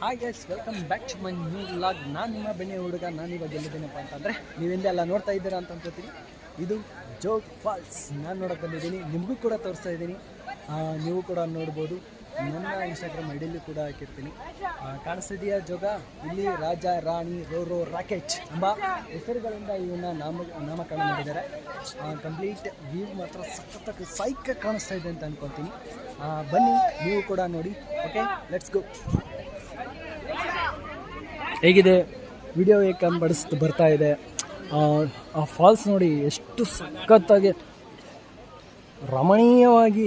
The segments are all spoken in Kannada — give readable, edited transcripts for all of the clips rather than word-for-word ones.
Hi guys, welcome back to my new vlog. ನಾನು ನಿಮ್ಮ ಬೆಣ್ಣೆ ಹುಡುಗ. ನಾನು ಇವಾಗ ಎಲ್ಲಿದ್ದೀನಪ್ಪ ಅಂತಂದರೆ, ನೀವೆಂದೇ ಎಲ್ಲ ನೋಡ್ತಾ ಇದ್ದೀರಾ ಅಂತ ಅನ್ಕೋತೀನಿ. ಇದು ಜೋಗ್ ಫಾಲ್ಸ್ ನಾನು ನೋಡೋಕೆ ಬಂದಿದ್ದೀನಿ. ನಿಮಗೂ ಕೂಡ ತೋರಿಸ್ತಾ ಇದ್ದೀನಿ, ನೀವು ಕೂಡ ನೋಡ್ಬೋದು. ನನ್ನ ಇನ್ಸ್ಟಾಗ್ರಾಮ್ ಐಡಿಯಲ್ಲಿ ಕೂಡ ಹಾಕಿರ್ತೀನಿ. ಕಾಣಿಸ್ತಿದೆಯಾ ಜೋಗ? ಇಲ್ಲಿ ರಾಜ, ರಾಣಿ, ರೋರೋ, ರಾಕೆಟ್ ಎಂಬ ಹೆಸರುಗಳಿಂದ ಇವನ್ನ ನಾಮಕರಣ ಮಾಡಿದ್ದಾರೆ. ಕಂಪ್ಲೀಟ್ ವ್ಯೂ ಮಾತ್ರ ಸಖತ್ತಾಗಿ ಸೈಕಾಗಿ ಕಾಣಿಸ್ತಾ ಇದೆ ಅಂತ ಅನ್ಕೊತೀನಿ. ಬನ್ನಿ, ನೀವು ಕೂಡ ನೋಡಿ. Okay, let's go. ಹೇಗಿದೆ ವಿಡಿಯೋ? ಏಕೆ ಬರ್ತಾ ಇದೆ? ಆ ಫಾಲ್ಸ್ ನೋಡಿ, ಎಷ್ಟು ಸಖತ್ತಾಗಿ ರಮಣೀಯವಾಗಿ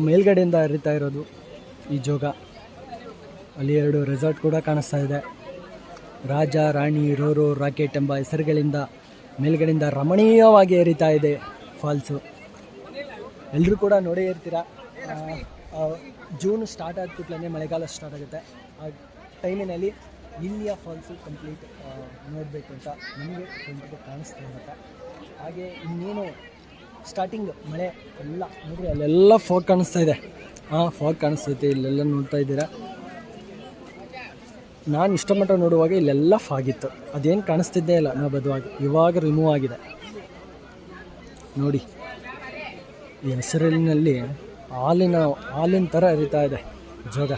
ಮೇಲ್ಗಡೆಯಿಂದ ಹರಿತಾ ಇರೋದು ಈ ಜೋಗ. ಅಲ್ಲಿ 2 ರೆಸಾರ್ಟ್ ಕೂಡ ಕಾಣಿಸ್ತಾ ಇದೆ. ರಾಜ, ರಾಣಿ, ರೋರೋ, ರಾಕೆಟ್ ಎಂಬ ಹೆಸರುಗಳಿಂದ ಮೇಲ್ಗಡೆಯಿಂದ ರಮಣೀಯವಾಗಿ ಹರಿತಾ ಇದೆ ಫಾಲ್ಸು. ಎಲ್ಲರೂ ಕೂಡ ನೋಡೇ ಇರ್ತೀರ. ಜೂನ್ ಸ್ಟಾರ್ಟ್ ಆದ ಮಳೆಗಾಲ ಸ್ಟಾರ್ಟ್ ಆಗುತ್ತೆ. ಆ ಟೈಮಿನಲ್ಲಿ ಇಲ್ಲಿಯ ಫಾಲ್ಸು ಕಂಪ್ಲೀಟ್ ನೋಡಬೇಕು ಅಂತ ನಮಗೆ ಕಂಪ್ಲೀಟ್ ಕಾಣಿಸ್ತಾ ಇರುತ್ತೆ. ಹಾಗೆ ಇನ್ನೇನು ಸ್ಟಾರ್ಟಿಂಗ್ ಮಳೆ ಎಲ್ಲ ನೋಡ್ರಿ, ಅಲ್ಲೆಲ್ಲ ಫಾಗ್ ಕಾಣಿಸ್ತಾ ಇದೆ. ಫಾಗ್ ಕಾಣಿಸ್ತೈತೆ, ಇಲ್ಲೆಲ್ಲ ನೋಡ್ತಾ ಇದ್ದೀರಾ. ನಾನು ಇಷ್ಟಮಟ್ಟ ನೋಡುವಾಗ ಇಲ್ಲೆಲ್ಲ ಫಾಗಿತ್ತು, ಅದೇನು ಕಾಣಿಸ್ತಿದ್ದೇ ಇಲ್ಲ ನಾವು ಬದುವಾಗಿ. ಇವಾಗ ರಿಮೂವ್ ಆಗಿದೆ ನೋಡಿ. ಈ ಹೆಸರಿನಲ್ಲಿ ಹಾಲಿನ ಥರ ಹರಿತಾ ಇದೆ ಜೋಗ.